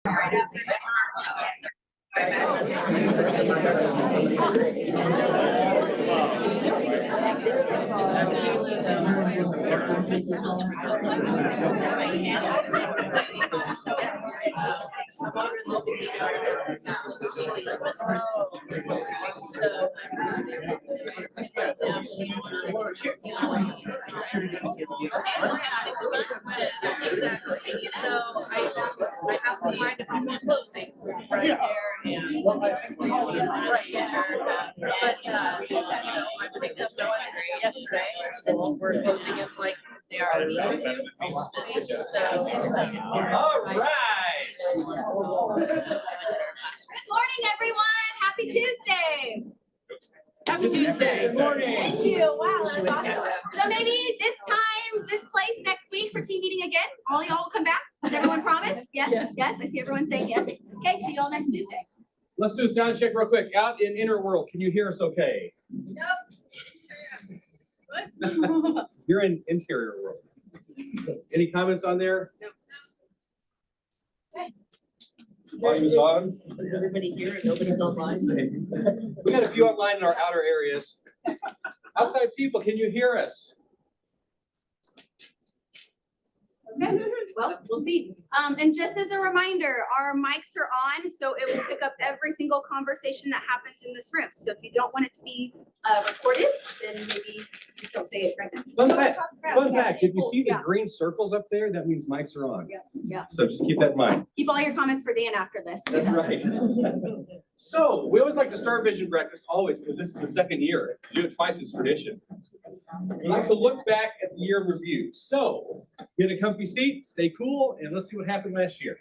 Exactly. So I have some kind of people closings right there, and right teacher. But I picked up Noah yesterday at school. We're closing in like they are a week or two. So all right. Good morning, everyone. Happy Tuesday. Happy Tuesday. Good morning. Thank you. Wow, that was awesome. So maybe this time, this place next week for team meeting again. All y'all will come back. Does everyone promise? Yes. Yes. I see everyone saying yes. Okay. See y'all next Tuesday. Let's do a sound check real quick. Out in inner world, can you hear us okay? Nope. You're in interior world. Any comments on there? No. Volume is on. Is everybody here and nobody's online? We got a few online in our outer areas. Outside people, can you hear us? Okay. Well, we'll see. And just as a reminder, our mics are on, so it will pick up every single conversation that happens in this room. So if you don't want it to be recorded, then maybe just don't say it right now. Fun fact, if you see the green circles up there, that means mics are on. Yeah. So just keep that in mind. Keep all your comments for Dan after this. That's right. So we always like to start Vision Breakfast, always, because this is the second year. Do it twice as tradition. We like to look back at the year in review. So get a comfy seat, stay cool, and let's see what happened last year.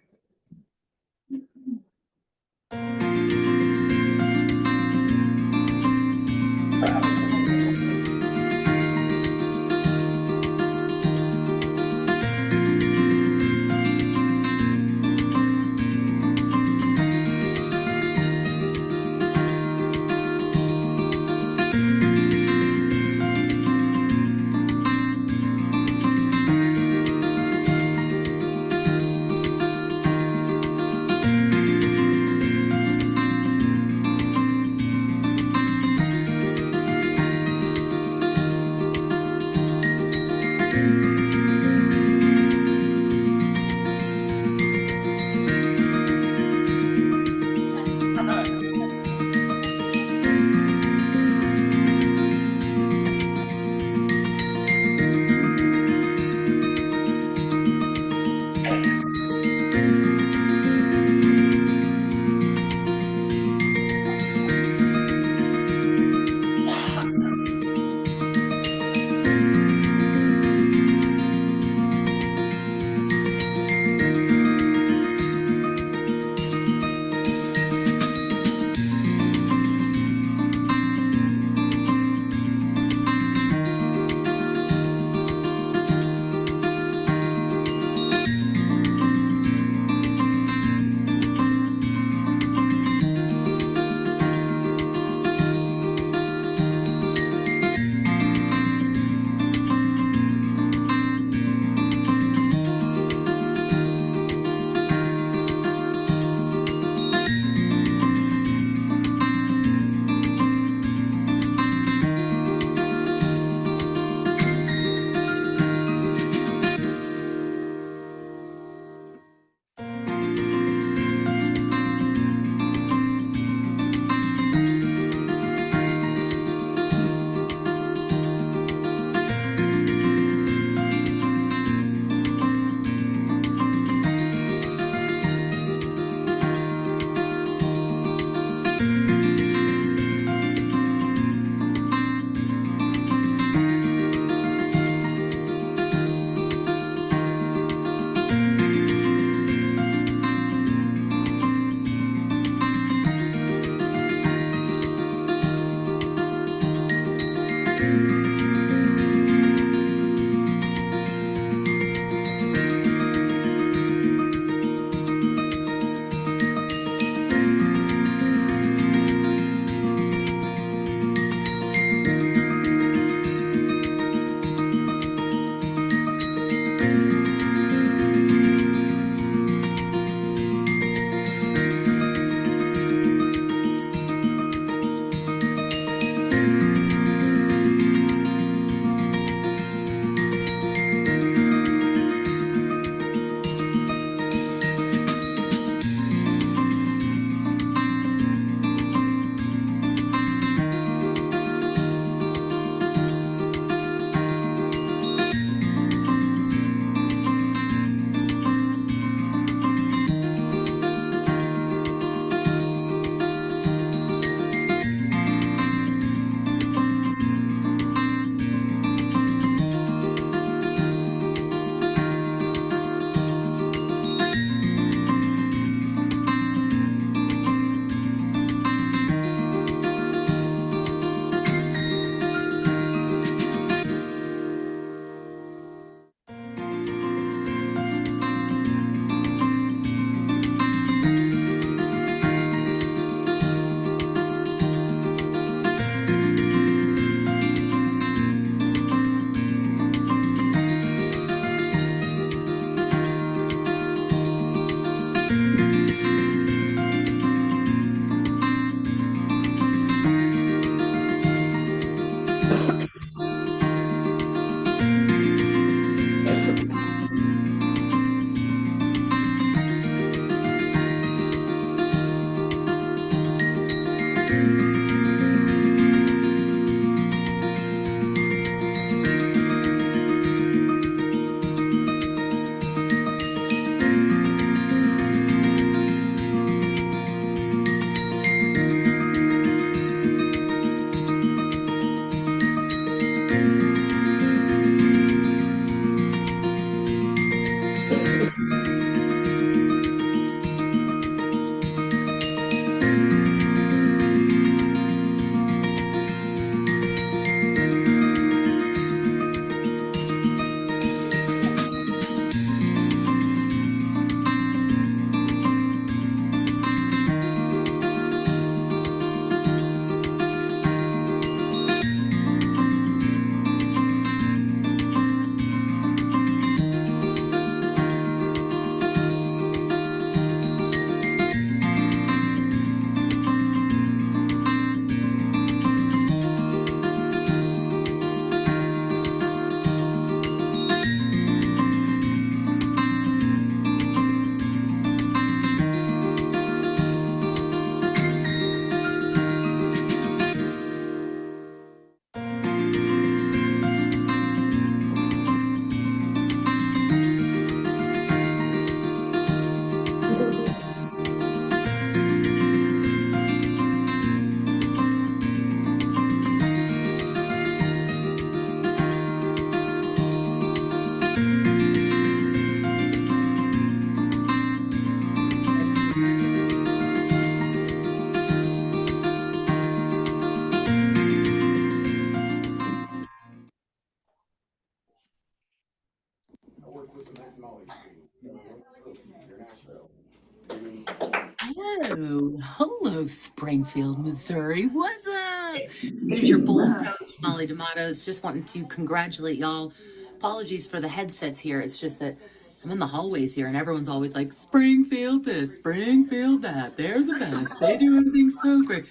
Hello, Springfield, Missouri. What's up? It is your bold coach, Molly D'Amatos. Just wanting to congratulate y'all. Apologies for the headsets here. It's just that I'm in the hallways here and everyone's always like, Springfield this, Springfield that. They're the best. They do everything so great.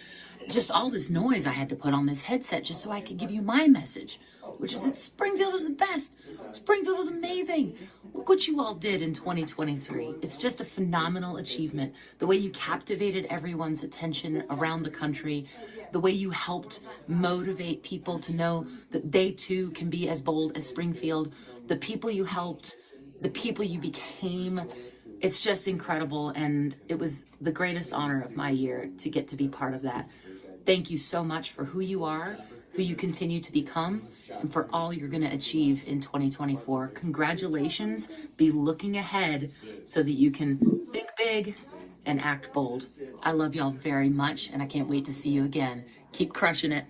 Just all this noise I had to put on this headset just so I could give you my message, which is that Springfield was the best. Springfield was amazing. Look what you all did in 2023. It's just a phenomenal achievement. The way you captivated everyone's attention around the country, the way you helped motivate people to know that they too can be as bold as Springfield, the people you helped, the people you became. It's just incredible. And it was the greatest honor of my year to get to be part of that. Thank you so much for who you are, who you continue to become, and for all you're going to achieve in 2024. Congratulations. Be looking ahead so that you can think big and act bold. I love y'all very much, and I can't wait to see you again. Keep crushing it.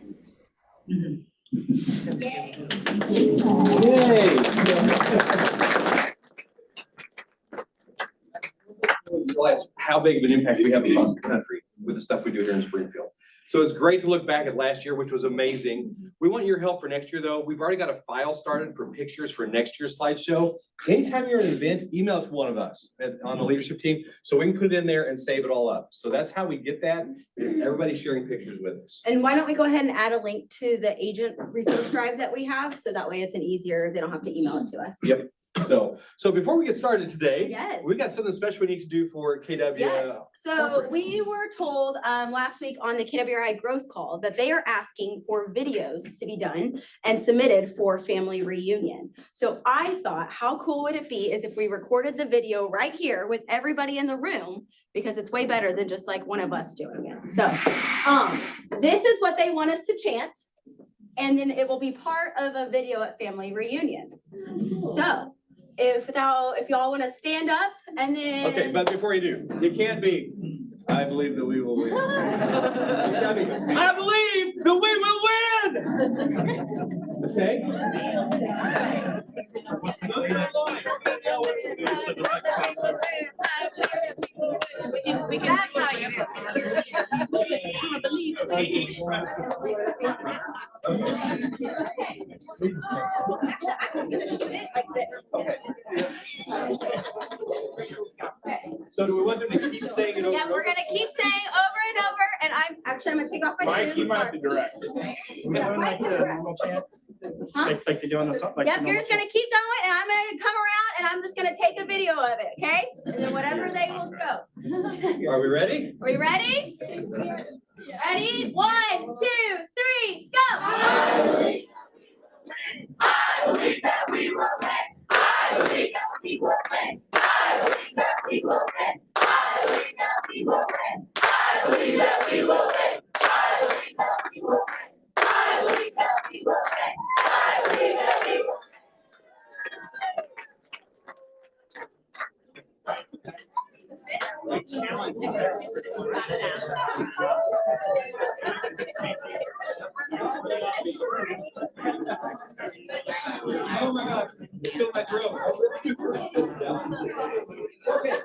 Realize how big of an impact we have across the country with the stuff we do here in Springfield. So it's great to look back at last year, which was amazing. We want your help for next year, though. We've already got a file started for pictures for next year's slideshow. Anytime you're at an event, email it to one of us on the leadership team so we can put it in there and save it all up. So that's how we get that, is everybody sharing pictures with us. And why don't we go ahead and add a link to the agent resource drive that we have, so that way it's an easier, they don't have to email it to us. Yep. So before we get started today, Yes. we got something special we need to do for KW. Yes, so we were told last week on the KWRI growth call that they are asking for videos to be done and submitted for family reunion. So I thought, how cool would it be is if we recorded the video right here with everybody in the room, because it's way better than just like one of us doing it. So this is what they want us to chant, and then it will be part of a video at family reunion. So if y'all want to stand up and then. Okay, but before you do, it can't be, I believe that we will win. I believe that we will win. Okay. We can tell you. So do we want them to keep saying it over? Yeah, we're gonna keep saying over and over, and I'm gonna take off my shoes. Mike, you might have to direct. Yeah, Mike can direct. Huh? Like you're doing this. Like Yep, you're just gonna keep going, and I'm gonna come around, and I'm just gonna take a video of it, okay? And then whatever they will go. Are we ready? Are we ready? Ready? 1, 2, 3, go! I believe that we will win. I believe that we will win. I believe that we will win. I believe that we will win. I believe that we will win. I believe that we will win. I believe that we will win. I believe that we will win. Oh my gosh, feel my throat. Okay,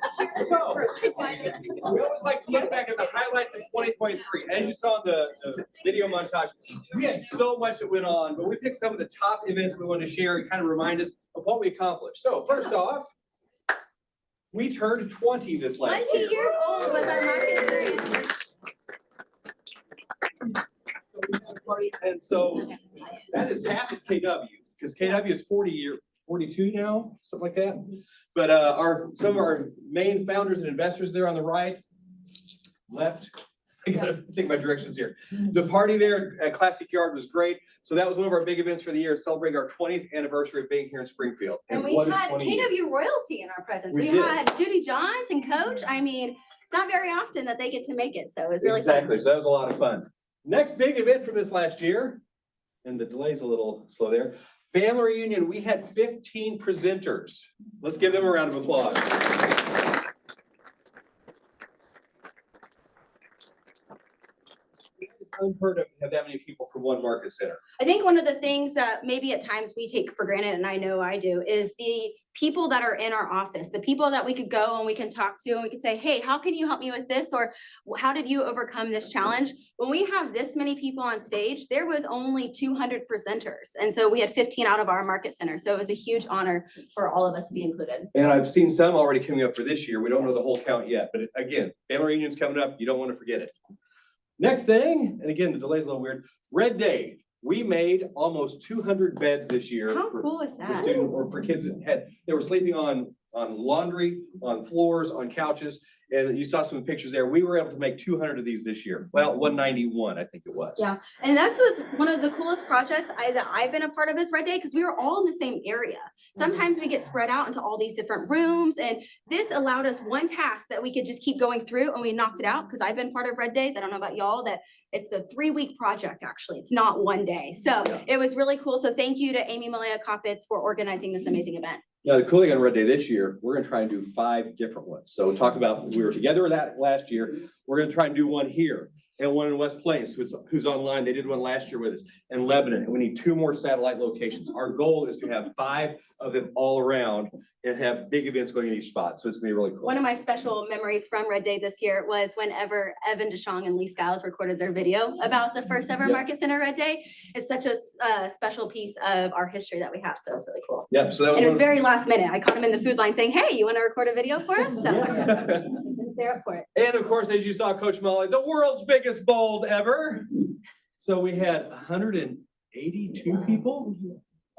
so we always like to look back at the highlights of 2023. As you saw in the video montage, we had so much that went on, but we picked some of the top events we wanted to share and kind of remind us of what we accomplished. So first off, we turned 20 this last 20 year. years old was our market experience. And so that is half of KW, because KW is 42 now, something like that. But some of our main founders and investors there on the right, left. I gotta think my directions here. The party there at Classic Yard was great. So that was one of our big events for the year, celebrating our 20th anniversary of being here in Springfield. And we had KW royalty in our presence. We did. had Judy Johns and Coach. I mean, it's not very often that they get to make it, so it was really fun. Exactly, so that was a lot of fun. Next big event from this last year, and the delay's a little slow there, family reunion. We had 15 presenters. Let's give them a round of applause. unheard of to have that many people from one market center. I think one of the things that maybe at times we take for granted, and I know I do, is the people that are in our office, the people that we could go and we can talk to and we can say, hey, how can you help me with this? Or how did you overcome this challenge? When we have this many people on stage, there was only 200 presenters. And so we had 15 out of our market center. So it was a huge honor for all of us to be included. And I've seen some already coming up for this year. We don't know the whole count yet, but again, family reunion's coming up. You don't want to forget it. Next thing, and again, the delay's a little weird, Red Day. We made almost 200 beds this year. How for- cool is for that? student or for kids that they were sleeping on laundry, on floors, on couches. And you saw some pictures there. We were able to make 200 of these this year. Well, 191, I think it was. Yeah. And this was one of the coolest projects that I've been a part of is Red Day, because we were all in the same area. Sometimes we get spread out into all these different rooms, and this allowed us one task that we could just keep going through, and we knocked it out. Because I've been part of Red Days. I don't know about y'all, that it's a 3-week project, actually. It's not one day. So Yeah. it was really cool. So thank you to Amy Malaya Coppitz for organizing this amazing event. Now, the cool thing on Red Day this year, we're gonna try and do 5 different ones. So talk about, we were together that last year. We're gonna try and do one here and one in West Plains, who's online. They did one last year with us, and Lebanon. And we need 2 more satellite locations. Our goal is to have 5 of them all around and have big events going in each spot. So it's gonna be really cool. One of my special memories from Red Day this year was whenever Evan DeShong and Lee Skiles recorded their video about the first ever Yep. Market Center Red Day. It's such a special piece of our history that we have. So it's really cool. Yeah, so that was. And it was one of- very last minute. I caught him in the food line saying, hey, you want to record a video for us? So Yeah. they're up for it. And of course, as you saw, Coach Molly, the world's biggest bold ever. So we had 182 people,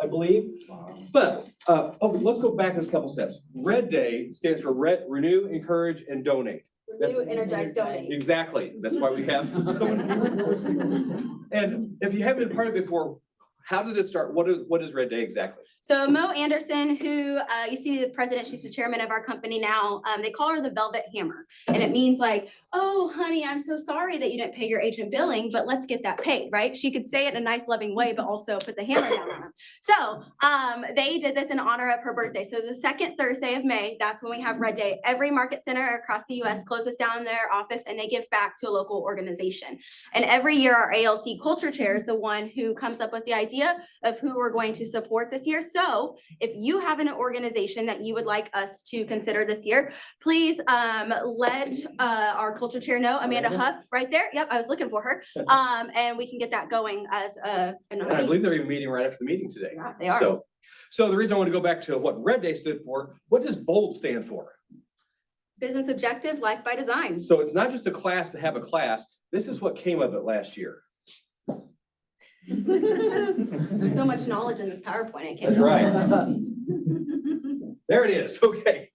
I believe. But, let's go back a couple steps. Red Day stands for Renew, Encourage, and Donate. That's- Renew, energize, donate. Exactly. That's why we have so many. And if you haven't been part of it before, how did it start? What is Red Day exactly? So Mo Anderson, who you see the president, she's the chairman of our company now. They call her the Velvet Hammer. And it means like, oh, honey, I'm so sorry that you didn't pay your agent billing, but let's get that paid, right? She could say it in a nice, loving way, but also put the hammer down on them. So they did this in honor of her birthday. So the second Thursday of May, that's when we have Red Day. Every market center across the US closes down their office and they give back to a local organization. And every year our ALC culture chair is the one who comes up with the idea of who we're going to support this year. So if you have an organization that you would like us to consider this year, please let our culture chair know, Amanda Huff, right there. Yep, I was looking for her. And we can get that going as a And I believe they're even meeting right after the meeting today. Yeah, they are. So the reason I want to go back to what Red Day stood for, what does BOLD stand for? Business objective, life by design. So it's not just a class to have a class. This is what came of it last year. So much knowledge in this PowerPoint. I can't. That's right. There it is. Okay.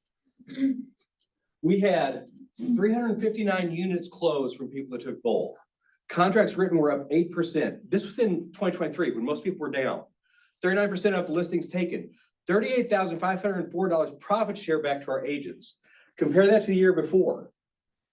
We had 359 units closed from people that took BOLD. Contracts written were up 8%. This was in 2023 when most people were down. 39% of listings taken. $38,504 profit share back to our agents. Compare that to the year before.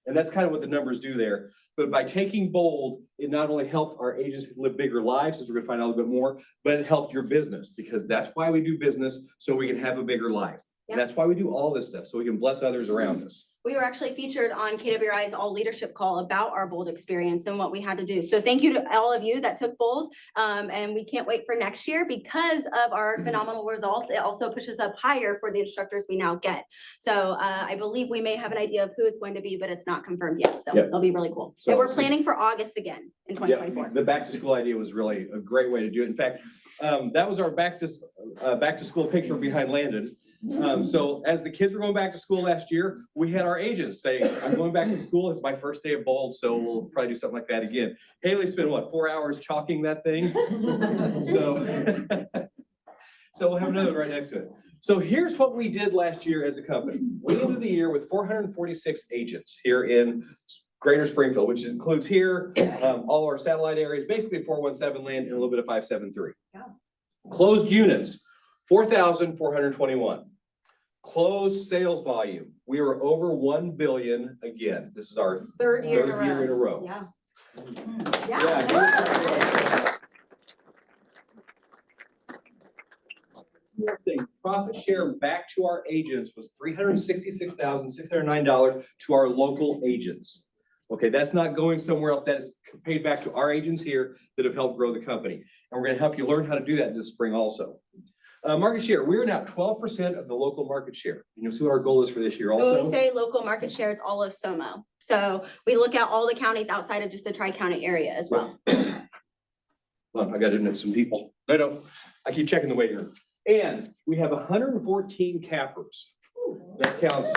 And that's kind of what the numbers do there. But by taking BOLD, it not only helped our agents live bigger lives, as we're gonna find out a little bit more, but it helped your business, because that's why we do business, so we can have a bigger life. And that's why we do all this stuff, so we can bless others around us. We were actually featured on KWRI's All Leadership Call about our BOLD experience and what we had to do. So thank you to all of you that took BOLD. And we can't wait for next year because of our phenomenal results. It also pushes up higher for the instructors we now get. So I believe we may have an idea of who it's going to be, but it's not confirmed yet. So Yep. it'll be really cool. So- And we're planning for August again in 2024. The back to school idea was really a great way to do it. In fact, that was our back to school picture behind Landon. So as the kids were going back to school last year, we had our agents say, I'm going back to school. It's my first day of BOLD, so we'll probably do something like that again. Haley spent what, 4 hours chalking that thing? So, so we'll have another one right next to it. So here's what we did last year as a company. We ended the year with 446 agents here in Greater Springfield, which includes here, all our satellite areas, basically 417 land and a little bit of 573. Yeah. Closed units, 4,421. Closed sales volume, we were over 1 billion again. This is our Third year in a third year in a row. Yeah. Yeah. More thing, profit share back to our agents was $366,609 to our local agents. Okay, that's not going somewhere else. That is paid back to our agents here that have helped grow the company. And we're gonna help you learn how to do that this spring also. Market share, we're now 12% of the local market share. You'll see what our goal is for this year When we also. say local market share, it's all of SOMO. So we look at all the counties outside of just the tri-county area as well. Well, I gotta admit some people. No, I keep checking the weight here. And we have 114 cappers. That counts.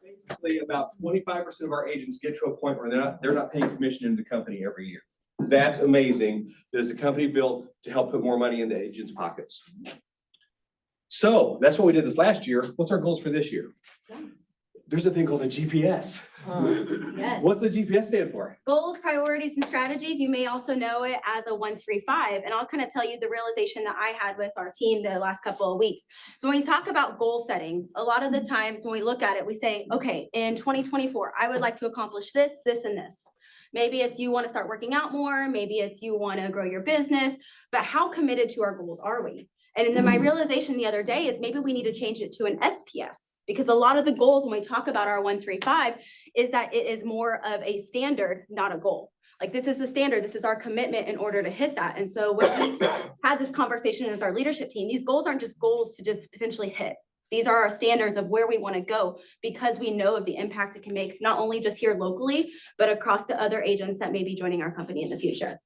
Basically, about 25% of our agents get to a point where they're not paying commission into the company every year. That's amazing. There's a company built to help put more money into agents' pockets. So that's what we did this last year. What's our goals for this year? There's a thing called a GPS. Yes. What's the GPS stand for? Goals, priorities, and strategies. You may also know it as a 1-3-5. And I'll kind of tell you the realization that I had with our team the last couple of weeks. So when we talk about goal setting, a lot of the times when we look at it, we say, okay, in 2024, I would like to accomplish this, this, and this. Maybe it's you want to start working out more. Maybe it's you want to grow your business. But how committed to our goals are we? And then my realization the other day is maybe we need to change it to an SPS, because a lot of the goals when we talk about our 1-3-5 is that it is more of a standard, not a goal. Like this is the standard, this is our commitment in order to hit that. And so when we had this conversation as our leadership team, these goals aren't just goals to just potentially hit. These are our standards of where we want to go because we know of the impact it can make, not only just here locally, but across to other agents that may be joining our company in the future.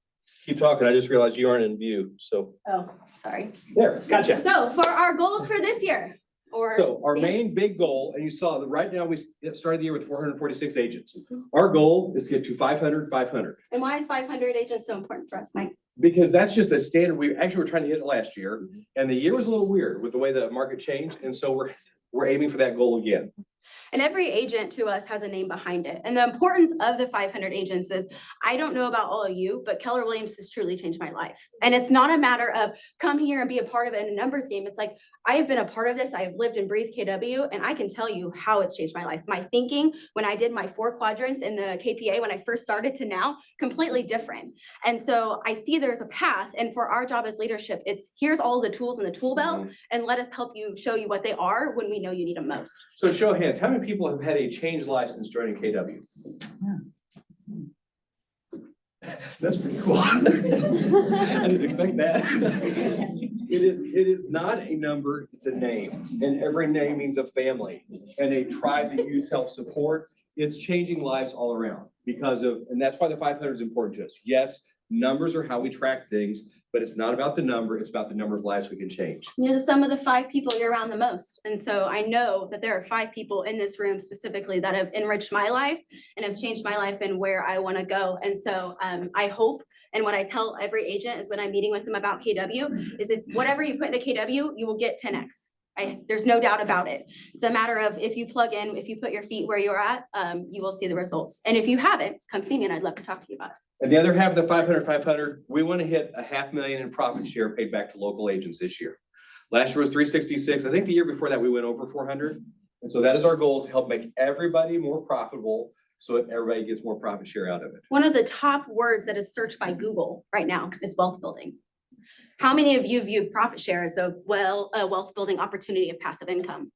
Keep talking. I just realized you aren't in view. So Oh, sorry. there, gotcha. So for our goals for this year, or. So our main big goal, and you saw that right now we started the year with 446 agents. Our goal is to get to 500. And why is 500 agents so important for us, Mike? Because that's just a standard. We actually were trying to hit it last year, and the year was a little weird with the way the market changed. And so we're aiming for that goal again. And every agent to us has a name behind it. And the importance of the 500 agents is, I don't know about all of you, but Keller Williams has truly changed my life. And it's not a matter of come here and be a part of it in a numbers game. It's like, I have been a part of this. I have lived and breathed KW, and I can tell you how it's changed my life. My thinking when I did my 4 quadrants in the KPA, when I first started to now, completely different. And so I see there's a path. And for our job as leadership, it's here's all the tools in the tool belt, and let us help you show you what they are when we know you need them most. So show of hands, how many people have had a changed life since joining KW? That's pretty cool. I didn't expect that. It is not a number, it's a name. And every name means a family and a tribe that you help support. It's changing lives all around because of, and that's why the 500 is important to us. Yes, numbers are how we track things, but it's not about the number, it's about the number of lives we can change. You're the sum of the 5 people you're around the most. And so I know that there are 5 people in this room specifically that have enriched my life and have changed my life and where I want to go. And so I hope, and what I tell every agent is when I'm meeting with them about KW, is if whatever you put into KW, you will get 10x. There's no doubt about it. It's a matter of if you plug in, if you put your feet where you're at, you will see the results. And if you haven't, come see me and I'd love to talk to you about it. And the other half of the 500, we want to hit a $500,000 in profit share paid back to local agents this year. Last year was 366. I think the year before that we went over 400. And so that is our goal, to help make everybody more profitable so that everybody gets more profit share out of it. One of the top words that is searched by Google right now is wealth building. How many of you view profit share as a wealth building opportunity of passive income?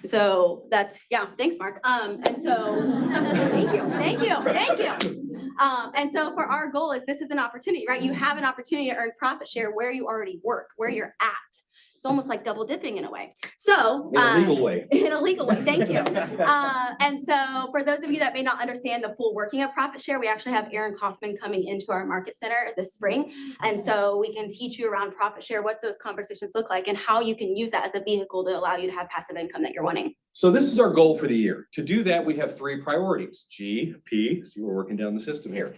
So that's, yeah, thanks, Mark. And so, thank you. And so for our goal is this is an opportunity, right? You have an opportunity to earn profit share where you already work, where you're at. It's almost like double dipping in a way. So In a legal way. In a legal way, thank you. And so for those of you that may not understand the full working of profit share, we actually have Aaron Kaufman coming into our market center this spring. And so we can teach you around profit share, what those conversations look like, and how you can use that as a vehicle to allow you to have passive income that you're wanting. So this is our goal for the year. To do that, we have 3 priorities. G, P, see, we're working down the system here.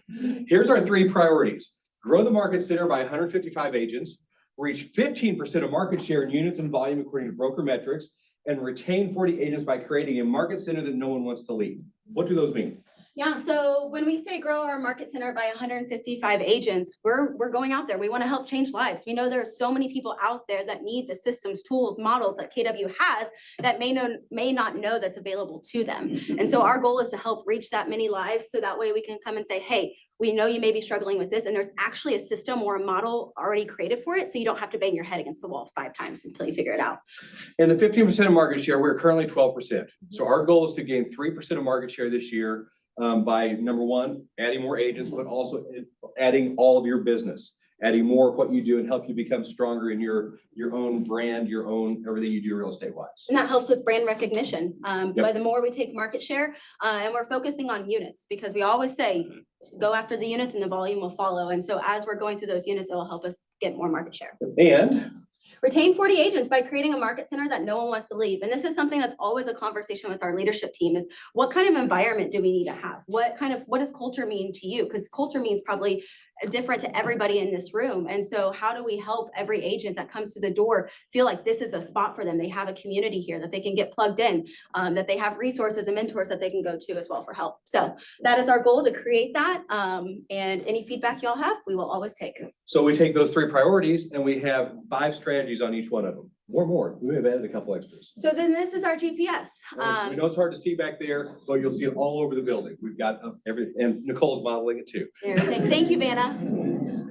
Here's our 3 priorities. Grow the market center by 155 agents, reach 15% of market share in units and volume according to broker metrics, and retain 40 agents by creating a market center that no one wants to leave. What do those mean? Yeah, so when we say grow our market center by 155 agents, we're going out there. We want to help change lives. We know there are so many people out there that need the systems, tools, models that KW has that may not know that's available to them. And so our goal is to help reach that many lives so that way we can come and say, hey, we know you may be struggling with this, and there's actually a system or a model already created for it, so you don't have to bang your head against the wall 5 times until you figure it out. And the 15% of market share, we're currently 12%. So our goal is to gain 3% of market share this year by number one, adding more agents, but also adding all of your business, adding more of what you do and help you become stronger in your own brand, your own, everything you do real estate wise. And that helps with brand recognition. But the more we take market share, and we're focusing on units, because we always say, go after the units and the volume will follow. And so as we're going through those units, it will help us get more market share. And retain 40 agents by creating a market center that no one wants to leave. And this is something that's always a conversation with our leadership team is what kind of environment do we need to have? What does culture mean to you? Because culture means probably different to everybody in this room. And so how do we help every agent that comes to the door feel like this is a spot for them? They have a community here that they can get plugged in, that they have resources and mentors that they can go to as well for help. So that is our goal, to create that. And any feedback y'all have, we will always take. so we take those 3 priorities and we have 5 strategies on each one of them. More. We have added a couple extras. So then this is our GPS. We know it's hard to see back there, but you'll see it all over the building. We've got and Nicole's modeling it too. Thank you, Vanna.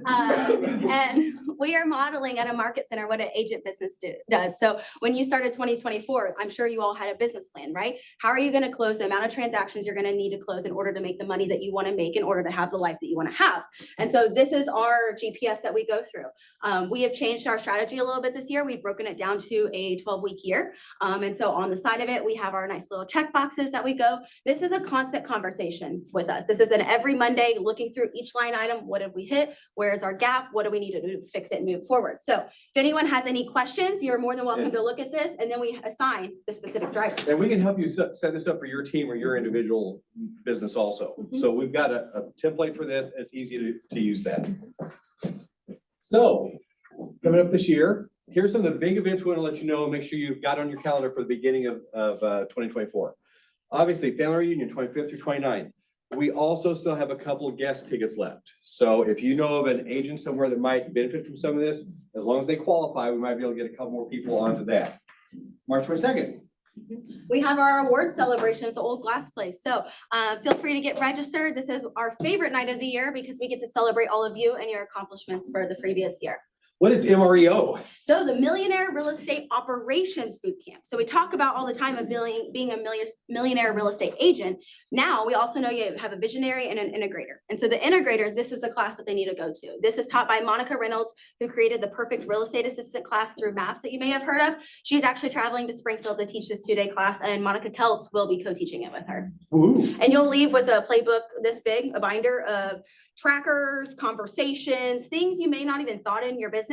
And we are modeling at a market center what an agent business does. So when you started 2024, I'm sure you all had a business plan, right? How are you going to close the amount of transactions you're going to need to close in order to make the money that you want to make in order to have the life that you want to have? And so this is our GPS that we go through. We have changed our strategy a little bit this year. We've broken it down to a 12-week year. And so on the side of it, we have our nice little check boxes that we go. This is a constant conversation with us. This is an every Monday looking through each line item. What did we hit? Where is our gap? What do we need to do to fix it and move forward? So if anyone has any questions, you're more than welcome to look at this, and then we assign the specific driver. And we can help you set this up for your team or your individual business also. So we've got a template for this. It's easy to use that. So coming up this year, here's some of the big events we want to let you know and make sure you've got on your calendar for the beginning of 2024. Obviously, family reunion, 25th through 29th. We also still have a couple of guest tickets left. So if you know of an agent somewhere that might benefit from some of this, as long as they qualify, we might be able to get a couple more people onto that. March 22nd. We have our awards celebration at the Old Glass Place. So feel free to get registered. This is our favorite night of the year because we get to celebrate all of you and your accomplishments for the previous year. What is MREO? So the Millionaire Real Estate Operations Bootcamp. So we talk about all the time of being a millionaire real estate agent. Now we also know you have a visionary and an integrator. And so the integrator, this is the class that they need to go to. This is taught by Monica Reynolds, who created the Perfect Real Estate Assistant class through MAPS that you may have heard of. She's actually traveling to Springfield to teach this 2-day class, and Monica Keltz will be co-teaching it with her. Ooh. And you'll leave with a playbook this big, a binder of trackers, conversations, things you may not even thought in your business.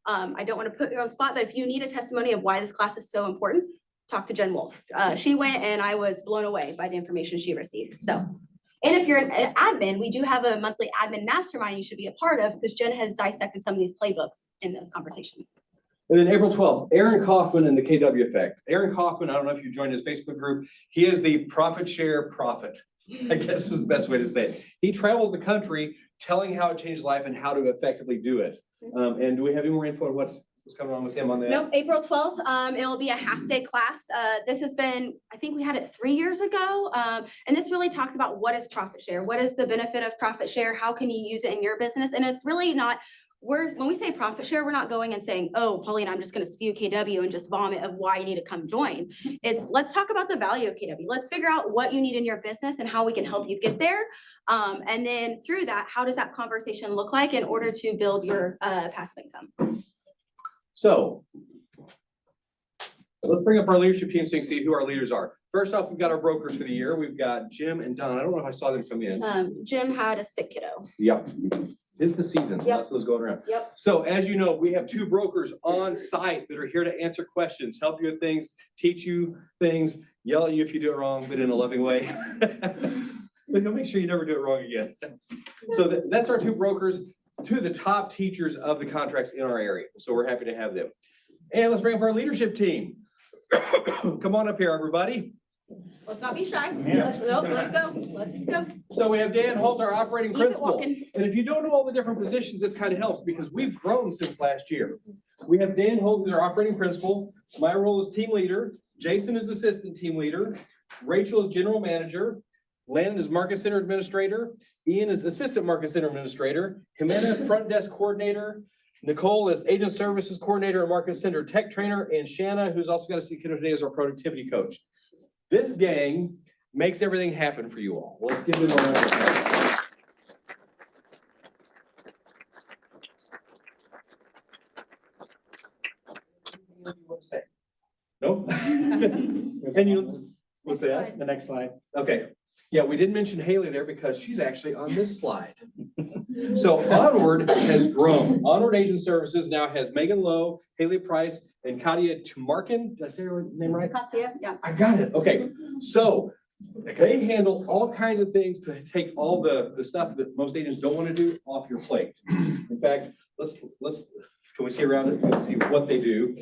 I don't want to put you on the spot, but if you need a testimony of why this class is so important, talk to Jen Wolf. She went and I was blown away by the information she received. So, and if you're an admin, we do have a monthly admin mastermind you should be a part of because Jen has dissected some of these playbooks in those conversations. And then April 12th, Aaron Kaufman and the KW Effect. Aaron Kaufman, I don't know if you joined his Facebook group. He is the profit share prophet, I guess is the best way to say it. He travels the country telling how it changed life and how to effectively do it. And do we have any more info on what's coming on with him on that? Nope, April 12th, it will be a half-day class. This has been, I think we had it 3 years ago. And this really talks about what is profit share? What is the benefit of profit share? How can you use it in your business? And it's really not, when we say profit share, we're not going and saying, oh, Pauline, I'm just going to spew KW and just vomit of why you need to come join. It's let's talk about the value of KW. Let's figure out what you need in your business and how we can help you get there. And then through that, how does that conversation look like in order to build your passive income? So let's bring up our leadership team so you can see who our leaders are. First off, we've got our brokers for the year. We've got Jim and Don. I don't know if I saw them come in. Jim had a sick kiddo. Yep. It's the season. Yep. Lots of those going around. Yep. So as you know, we have 2 brokers on site that are here to answer questions, help you with things, teach you things, yell at you if you do it wrong, but in a loving way. But he'll make sure you never do it wrong again. So that's our 2 brokers, 2 of the top teachers of the contracts in our area. So we're happy to have them. And let's bring up our leadership team. Come on up here, everybody. Let's not be shy. Yeah. Let's go. Let's go. So we have Dan Holt, our operating Keep it principal. walking. And if you don't know all the different positions, this kind of helps because we've grown since last year. We have Dan Holt, who's our operating principal. My role is team leader. Jason is assistant team leader. Rachel is general manager. Landon is market center administrator. Ian is assistant market center administrator. Jimena, front desk coordinator. Nicole is agent services coordinator and market center tech trainer. And Shanna, who's also got a seat today, is our productivity coach. This gang makes everything happen for you all. Let's give them a round of applause. Nope. Can you, what's that? The next slide. Okay, yeah, we didn't mention Haley there because she's actually on this slide. So Onward has grown. Onward Agent Services now has Megan Lowe, Haley Price, and Katia Tumarkin. Did I say her name right? Katya, yeah. I got it. Okay, so they handle all kinds of things to take all the stuff that most agents don't want to do off your plate. In fact, can we see around it? Let's see what they do.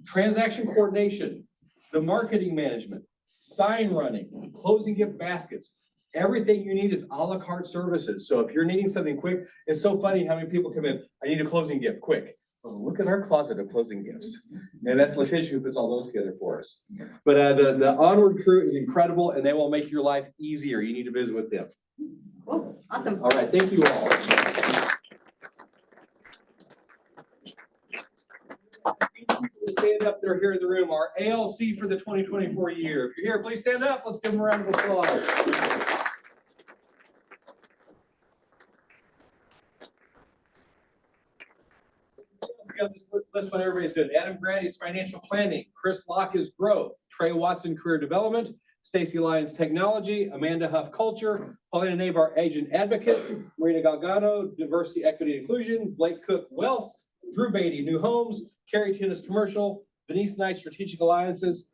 Transaction coordination, the marketing management, sign running, closing gift baskets. Everything you need is a la carte services. So if you're needing something quick, it's so funny how many people come in, I need a closing gift, quick. Oh, look at our closet of closing gifts. And that's Letitia who puts all those together for us. But the Onward crew is incredible and they will make your life easier. You need to visit with them. Cool. Awesome. All right, thank you all. Stand up that are here in the room, our ALC for the 2024 year. If you're here, please stand up. Let's give them a round of applause. Let's go this list what everybody's doing. Adam Grant is financial planning. Chris Locke is growth. Trey Watson, career development. Stacy Lyons, technology. Amanda Huff, culture. Paulina Nabar, agent advocate. Marina Galgano, diversity, equity, and inclusion. Blake Cook, wealth. Drew Beatty, new homes. Carrie Tennis, commercial. Denise Knight, strategic alliances.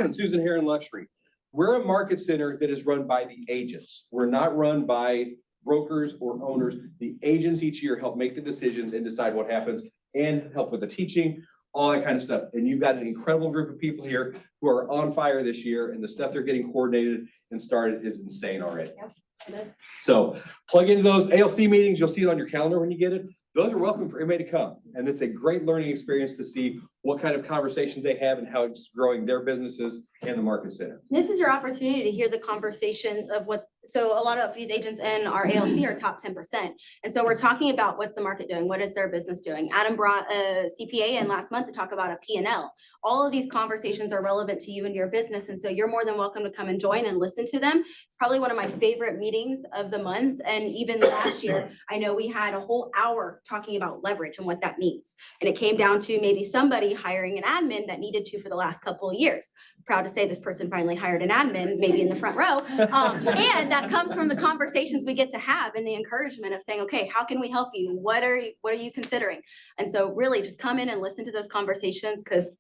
And Susan Heron, luxury. We're a market center that is run by the agents. We're not run by brokers or owners. The agents each year help make the decisions and decide what happens and help with the teaching, all that kind of stuff. And you've got an incredible group of people here who are on fire this year, and the stuff they're getting coordinated and started is insane already. Yep, it is. So plug into those ALC meetings. You'll see it on your calendar when you get it. Those are welcome for everybody to come. And it's a great learning experience to see what kind of conversations they have and how it's growing their businesses and the market center. This is your opportunity to hear the conversations of what, so a lot of these agents in our ALC are top 10%. And so we're talking about what's the market doing? What is their business doing? Adam brought a CPA in last month to talk about a P&L. All of these conversations are relevant to you and your business. And so you're more than welcome to come and join and listen to them. It's probably one of my favorite meetings of the month. And even last year, I know we had a whole hour talking about leverage and what that means. And it came down to maybe somebody hiring an admin that needed to for the last couple of years. Proud to say this person finally hired an admin, maybe in the front row. And that comes from the conversations we get to have and the encouragement of saying, okay, how can we help you? What are you considering? And so really just come in and listen to those conversations because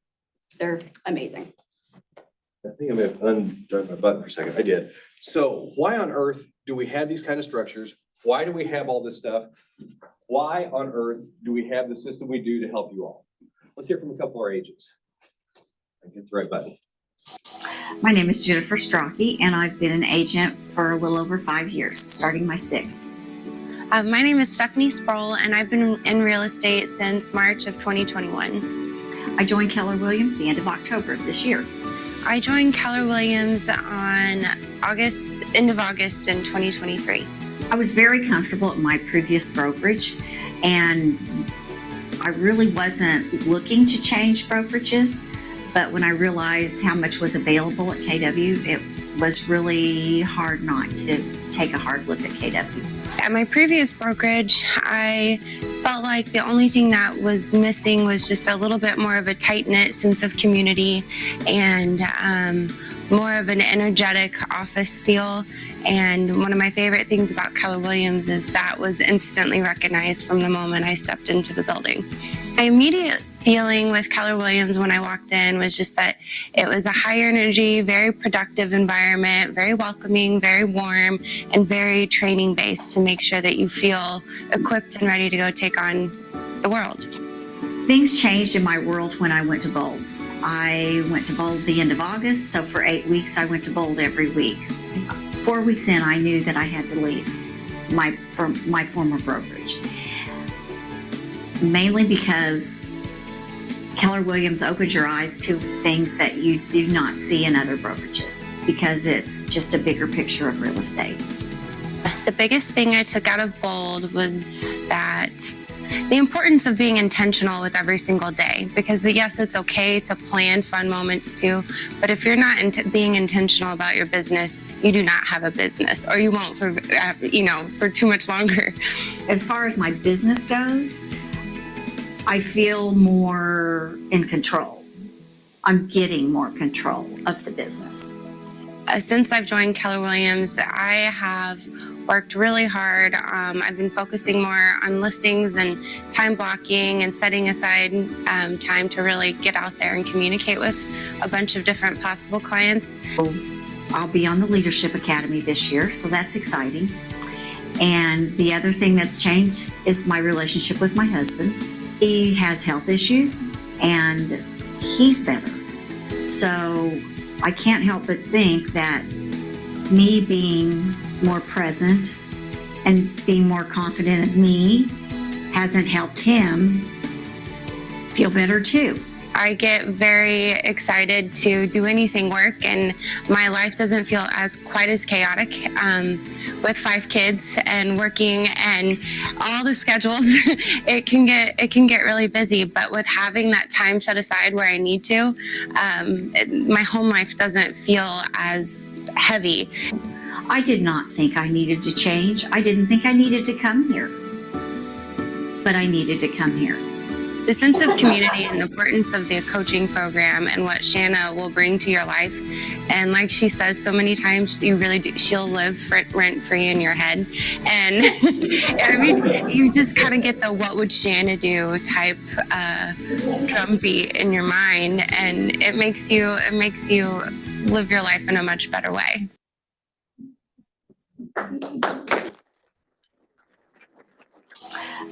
they're amazing. I think I may have undone my button for a second. I did. So why on earth do we have these kind of structures? Why do we have all this stuff? Why on earth do we have the system we do to help you all? Let's hear from a couple of our agents. I get the right button. My name is Jennifer Strachey, and I've been an agent for a little over 5 years, starting my 6th. My name is Stephanie Sproul, and I've been in real estate since March of 2021. I joined Keller Williams the end of October of this year. I joined Keller Williams on end of August in 2023. I was very comfortable at my previous brokerage, and I really wasn't looking to change brokerages. But when I realized how much was available at KW, it was really hard not to take a hard look at KW. At my previous brokerage, I felt like the only thing that was missing was just a little bit more of a tight-knit sense of community and more of an energetic office feel. And one of my favorite things about Keller Williams is that was instantly recognized from the moment I stepped into the building. My immediate feeling with Keller Williams when I walked in was just that it was a high energy, very productive environment, very welcoming, very warm, and very training based to make sure that you feel equipped and ready to go take on the world. Things changed in my world when I went to Bold. I went to Bold the end of August, so for 8 weeks I went to Bold every week. 4 weeks in, I knew that I had to leave from my former brokerage. Mainly because Keller Williams opens your eyes to things that you do not see in other brokerages, because it's just a bigger picture of real estate. The biggest thing I took out of Bold was that the importance of being intentional with every single day, because yes, it's okay to plan fun moments too, but if you're not being intentional about your business, you do not have a business, or you won't for for too much longer. As far as my business goes, I feel more in control. I'm getting more control of the business. Since I've joined Keller Williams, I have worked really hard. I've been focusing more on listings and time blocking and setting aside time to really get out there and communicate with a bunch of different possible clients. I'll be on the Leadership Academy this year, so that's exciting. And the other thing that's changed is my relationship with my husband. He has health issues and he's better. So I can't help but think that me being more present and being more confident in me hasn't helped him feel better too. I get very excited to do anything work, and my life doesn't feel quite as chaotic with 5 kids and working and all the schedules. It can get really busy, but with having that time set aside where I need to, my home life doesn't feel as heavy. I did not think I needed to change. I didn't think I needed to come here, but I needed to come here. The sense of community and the importance of the coaching program and what Shanna will bring to your life. And like she says so many times, you really do, she'll live rent free in your head. And I mean, you just kind of get the what would Shanna do type drumbeat in your mind. And it makes you live your life in a much better way.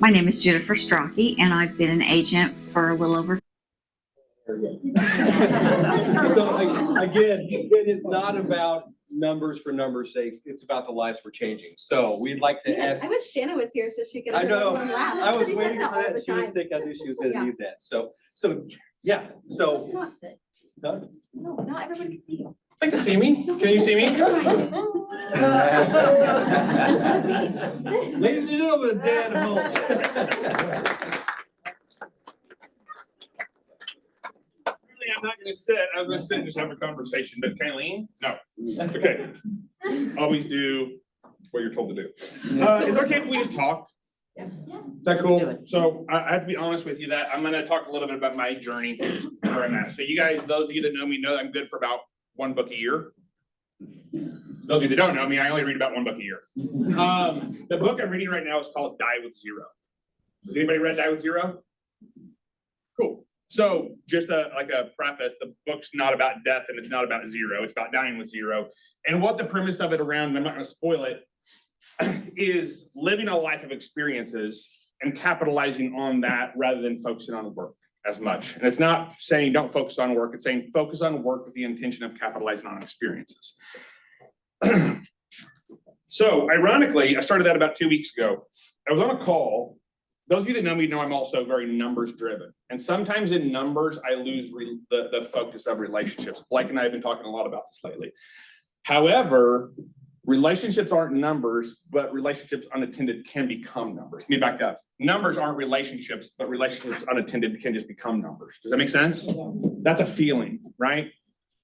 My name is Jennifer Strachey, and I've been an agent for a little over. So again, it is not about numbers for numbers' sakes. It's about the lives we're changing. So we'd like to ask. I wish Shanna was here so she could. I know. Laugh. I was She waiting says for all that. the She was time. sick. I knew she was going to Yeah. need that. So yeah. Let's So not sit. no? No, not everybody can see you. They can see me. Can you see me? Ladies and gentlemen, Dan Holt. Really, I'm not gonna sit, I'm gonna sit and just have a conversation, but can I lean? No. Okay. Always do what you're told to do. Is it okay if we just talk? Yeah. Is that cool? So I have to be honest with you that I'm gonna talk a little bit about my journey where I'm at. So you guys, those of you that know me know that I'm good for about 1 book a year. Those of you that don't know me, I only read about 1 book a year. The book I'm reading right now is called Die with Zero. Has anybody read Die with Zero? Cool. So just like a preface, the book's not about death and it's not about zero. It's about dying with zero. And what the premise of it around, and I'm not going to spoil it, is living a life of experiences and capitalizing on that rather than focusing on work as much. And it's not saying don't focus on work. It's saying focus on work with the intention of capitalizing on experiences. So ironically, I started that about 2 weeks ago. I was on a call. Those of you that know me know I'm also very numbers driven. And sometimes in numbers, I lose the focus of relationships. Blake and I have been talking a lot about this lately. However, relationships aren't numbers, but relationships unattended can become numbers. Let me back up. Numbers aren't relationships, but relationships unattended can just become numbers. Does that make sense? That's a feeling, right?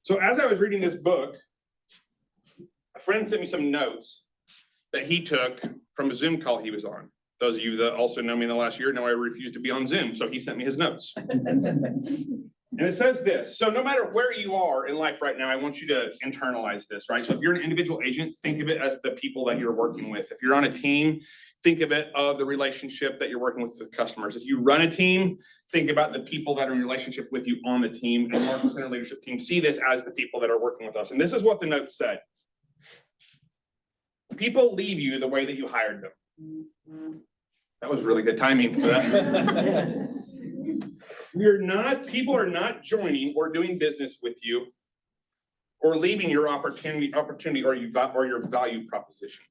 So as I was reading this book, a friend sent me some notes that he took from a Zoom call he was on. Those of you that also know me in the last year know I refused to be on Zoom, so he sent me his notes. And it says this, so no matter where you are in life right now, I want you to internalize this, right? So if you're an individual agent, think of it as the people that you're working with. If you're on a team, think of it of the relationship that you're working with the customers. If you run a team, think about the people that are in relationship with you on the team. And Market Center leadership team see this as the people that are working with us. And this is what the notes said. People leave you the way that you hired them. That was really good timing for that. People are not joining or doing business with you or leaving your opportunity or your value proposition.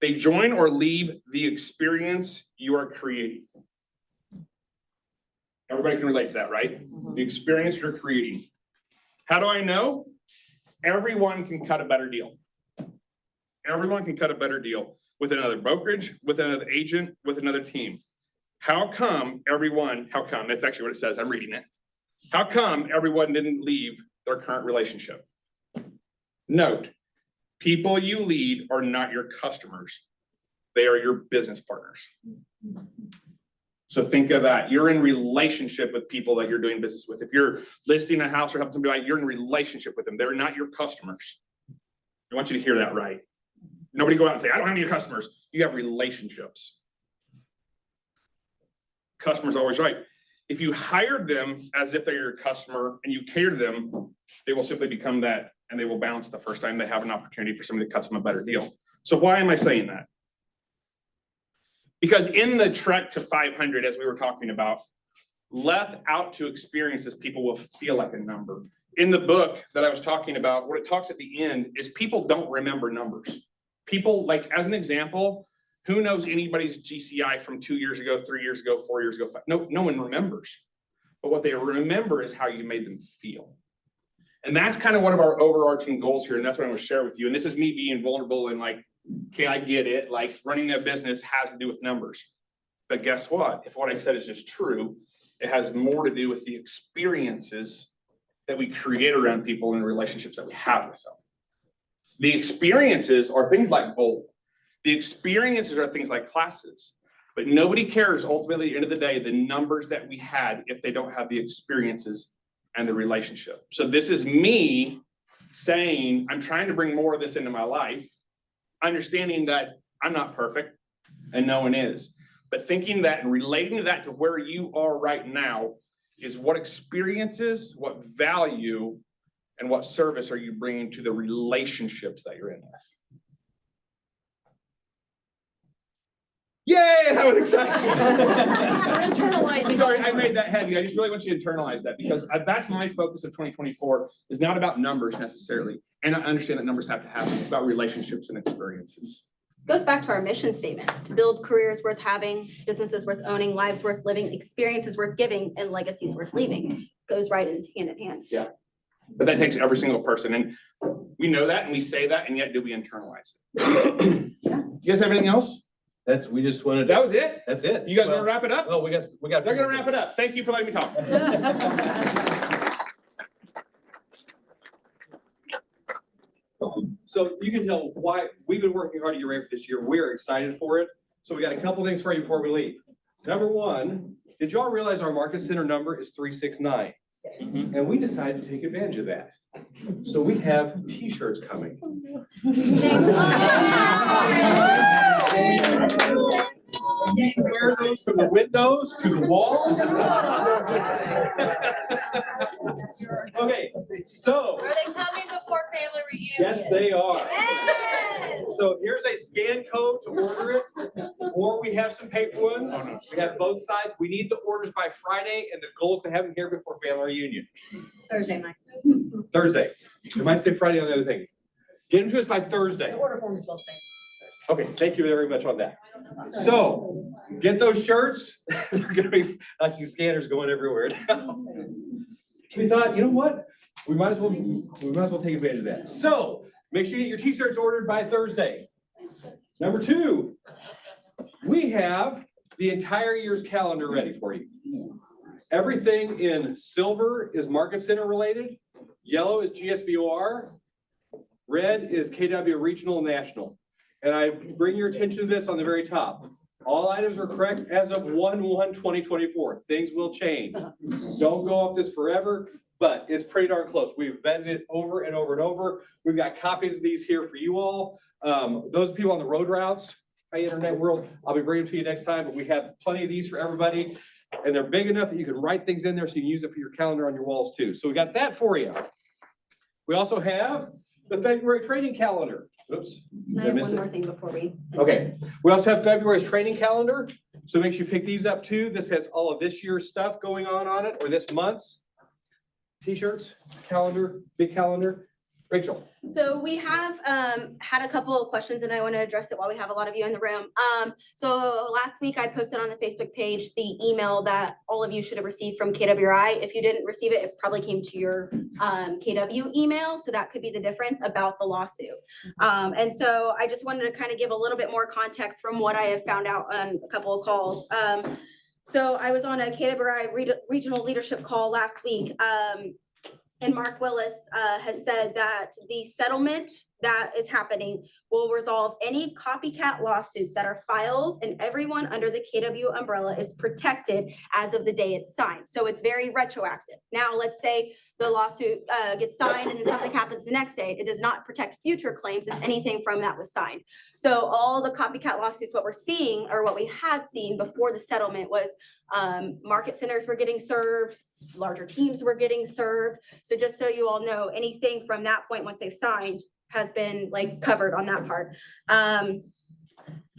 They join or leave the experience you are creating. Everybody can relate to that, right? The experience you're creating. How do I know? Everyone can cut a better deal. Everyone can cut a better deal with another brokerage, with another agent, with another team. How come, that's actually what it says, I'm reading it. How come everyone didn't leave their current relationship? Note, people you lead are not your customers. They are your business partners. So think of that. You're in relationship with people that you're doing business with. If you're listing a house or helping somebody buy, you're in relationship with them. They're not your customers. I want you to hear that right. Nobody go out and say, I don't have any customers. You have relationships. Customer's always right. If you hired them as if they're your customer and you cater to them, they will simply become that, and they will bounce the first time they have an opportunity for somebody that cuts them a better deal. So why am I saying that? Because in the trek to 500, as we were talking about, left out to experiences, people will feel like a number. In the book that I was talking about, what it talks at the end is people don't remember numbers. People, like, as an example, who knows anybody's GCI from 2 years ago, 3 years ago, 4 years ago? No one remembers. But what they remember is how you made them feel. And that's kind of one of our overarching goals here. And that's what I'm going to share with you. And this is me being vulnerable and like, okay, I get it. Like, running a business has to do with numbers. But guess what? If what I said is just true, it has more to do with the experiences that we create around people and the relationships that we have with them. The experiences are things like both. The experiences are things like classes, but nobody cares ultimately at the end of the day, the numbers that we had if they don't have the experiences and the relationship. So this is me saying, I'm trying to bring more of this into my life, understanding that I'm not perfect and no one is, but thinking that and relating that to where you are right now is what experiences, what value, and what service are you bringing to the relationships that you're in with? Yay, that was exciting. Sorry, I made that heavy. I just really want you to internalize that, because that's my focus of 2024 is not about numbers necessarily. And I understand that numbers have to happen. It's about relationships and experiences. Goes back to our mission statement: to build careers worth having, businesses worth owning, lives worth living, experiences worth giving, and legacies worth leaving. Goes right in hand in hand. Yeah. But that takes every single person. And we know that and we say that, and yet do we internalize it? Yeah. You guys have anything else? We just wanted. That was it? That's it. You guys want to wrap it up? Well, we got. They're gonna wrap it up. Thank you for letting me talk. So you can tell why we've been working hard to get ready for this year. We're excited for it. So we got a couple things for you before we leave. Number one, did y'all realize our market center number is 369? And we decided to take advantage of that. So we have t-shirts coming. You can wear those from the windows to the walls. Okay, so. Are they coming before family reunion? Yes, they are. Yes. So here's a scan code to order it, or we have some paper ones. We have both sides. We need the orders by Friday, and the goal is to have them here before family reunion. Thursday, Mike. Thursday. It might say Friday on the other thing. Get them to us by Thursday. The order form is both same. Okay, thank you very much on that. So, get those shirts. They're gonna be, I see scanners going everywhere now. We thought, you know what? We might as well take advantage of that. So, make sure you get your t-shirts ordered by Thursday. Number two, we have the entire year's calendar ready for you. Everything in silver is Market Center related. Yellow is GSBOR. Red is KW Regional and National. And I bring your attention to this on the very top. All items are correct as of 1/1/2024. Things will change. Don't go up this forever, but it's pretty darn close. We've vetted it over and over and over. We've got copies of these here for you all. Those people on the road routes, by internet world, I'll be bringing them to you next time, but we have plenty of these for everybody. And they're big enough that you can write things in there so you can use it for your calendar on your walls too. So we got that for you. We also have the February training calendar. Oops. I have one more thing before we. Okay, we also have February's training calendar. So make sure you pick these up too. This has all of this year's stuff going on it, or this month's. T-shirts, calendar, big calendar. Rachel. So we have had a couple of questions and I want to address it while we have a lot of you in the room. So last week I posted on the Facebook page the email that all of you should have received from KWI. If you didn't receive it, it probably came to your KW email. So that could be the difference about the lawsuit. And so I just wanted to kind of give a little bit more context from what I have found out on a couple of calls. So I was on a KWI regional leadership call last week. And Mark Willis has said that the settlement that is happening will resolve any copycat lawsuits that are filed, and everyone under the KW umbrella is protected as of the day it's signed. So it's very retroactive. Now, let's say the lawsuit gets signed and then something happens the next day. It does not protect future claims. It's anything from that was signed. So all the copycat lawsuits, what we're seeing, or what we had seen before the settlement, was market centers were getting served, larger teams were getting served. So just so you all know, anything from that point once they've signed has been like covered on that part.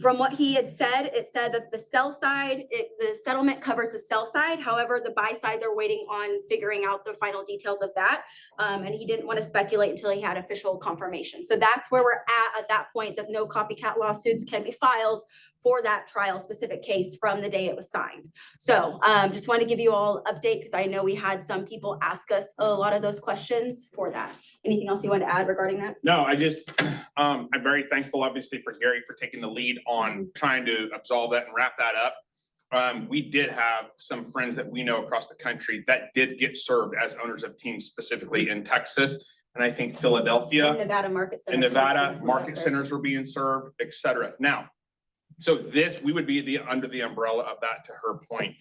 From what he had said, it said that the sell side, the settlement covers the sell side. However, the buy side, they're waiting on figuring out the final details of that. And he didn't want to speculate until he had official confirmation. So that's where we're at that point, that no copycat lawsuits can be filed for that trial specific case from the day it was signed. So just want to give you all an update because I know we had some people ask us a lot of those questions for that. Anything else you want to add regarding that? No, I just, I'm very thankful, obviously, for Gary for taking the lead on trying to absolve that and wrap that up. We did have some friends that we know across the country that did get served as owners of teams, specifically in Texas, and I think Philadelphia. In Nevada market In centers. Nevada, market centers were being served, et cetera. Now, so this, we would be under the umbrella of that, to her point.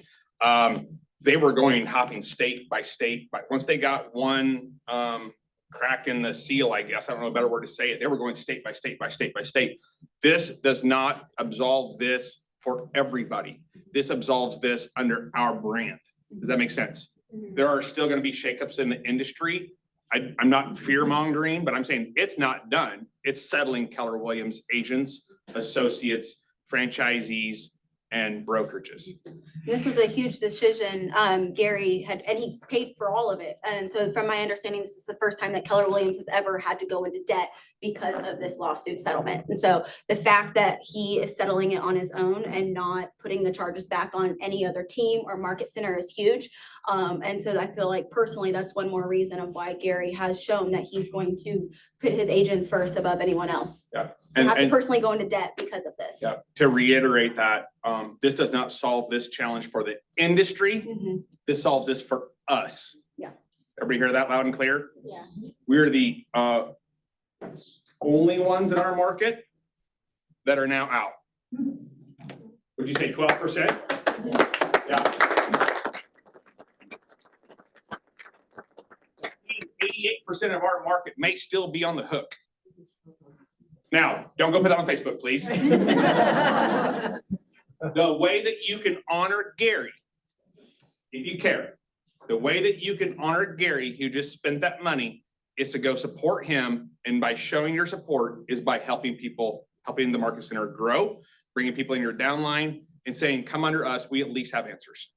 They were hopping state by state, but once they got one crack in the seal, I guess, I don't know a better word to say it, they were going state by state by state by state. This does not absolve this for everybody. This absolves this under our brand. Does that make sense? There are still gonna be shakeups in the industry. I'm not fear mongering, but I'm saying it's not done. It's settling Keller Williams agents, associates, franchisees, and brokerages. This was a huge decision. Gary had, and he paid for all of it. And so from my understanding, this is the first time that Keller Williams has ever had to go into debt because of this lawsuit settlement. And so the fact that he is settling it on his own and not putting the charges back on any other team or market center is huge. And so I feel like personally, that's one more reason of why Gary has shown that he's going to put his agents first above anyone else. Yeah. I have to And personally go into debt because of this. yeah, to reiterate that, this does not solve this challenge for the industry. Mhm. This solves this for us. Yeah. Everybody hear that loud and clear? Yeah. We're the only ones in our market that are now out. Would you say 12%? Yeah. 88% of our market may still be on the hook. Now, don't go put that on Facebook, please. The way that you can honor Gary, if you care, the way that you can honor Gary, who just spent that money, is to go support him. And by showing your support is by helping people, helping the market center grow, bringing people in your downline and saying, come under us, we at least have answers.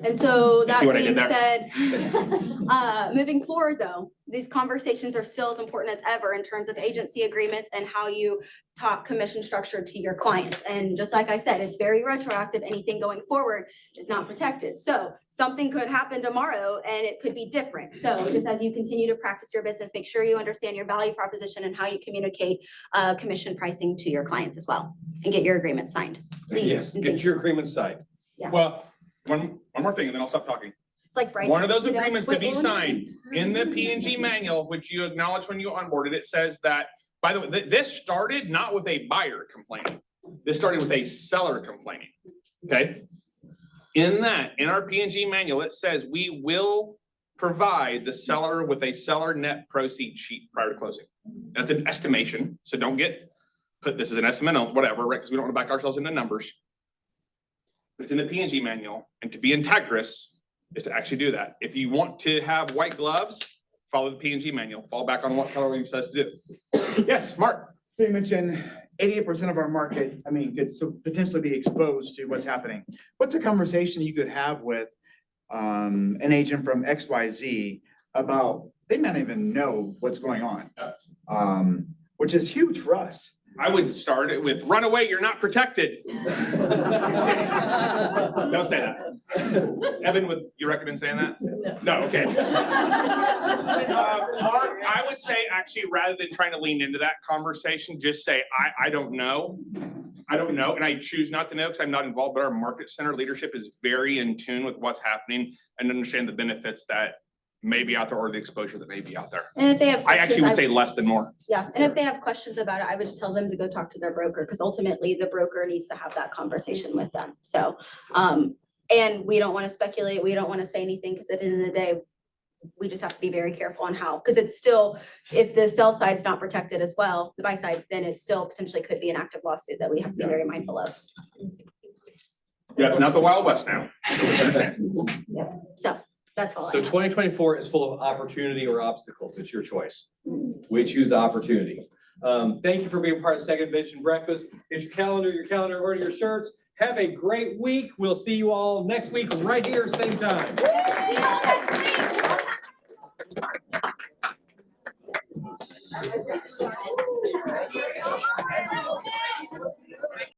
And so You that see what I being did said, moving forward though, these conversations are still as important as ever in terms of agency agreements and how you talk commission structure to your clients. And just like I said, it's very retroactive. Anything going forward is not protected. So something could happen tomorrow and it could be different. So just as you continue to practice your business, make sure you understand your value proposition and how you communicate commission pricing to your clients as well and get your agreement signed. Please. Yes, and get thank your agreement signed. Well, one more thing, and then I'll stop talking. It's like bright. One of those you know? agreements to Wait, be wait, wait. signed in the P&G manual, which you acknowledge when you onboarded, it says that, by the way, this started not with a buyer complaining. This started with a seller complaining, okay? In our P&G manual, it says we will provide the seller with a seller net proceed sheet prior to closing. That's an estimation, so don't put this as an estimate, or whatever, right? Because we don't want to back ourselves into numbers. It's in the P&G manual, and to be integrous is to actually do that. If you want to have white gloves, follow the P&G manual, fall back on what Keller Williams says to do. Yes, Mark. So you mentioned 88% of our market, I mean, could so potentially be exposed to what's happening. What's a conversation you could have with an agent from XYZ about, they might not even know what's going on, which is huge for us. I would start it with, run away, you're not protected. Don't say that. Evan, would you recommend saying that? No, okay. Mark, I would say actually, rather than trying to lean into that conversation, just say, I don't know. I don't know, and I choose not to know because I'm not involved, but our market center leadership is very in tune with what's happening and understand the benefits that may be out there or the exposure that may be out there. And if they have I actually would questions, say less than more. yeah, and if they have questions about it, I would just tell them to go talk to their broker, because ultimately the broker needs to have that conversation with them. So, and we don't want to speculate, we don't want to say anything, because at the end of the day, we just have to be very careful on how, because it's still, if the sell side's not protected as well, the buy side, then it still potentially could be an active lawsuit that we have to be very mindful of. Yeah, it's not the Wild West now. So that's all. So 2024 is full of opportunity or obstacles. It's your choice. We choose the opportunity. Thank you for being part of Second Vision Breakfast. Get your calendar, order your shirts. Have a great week. We'll see you all next week right here, same time. See you next week.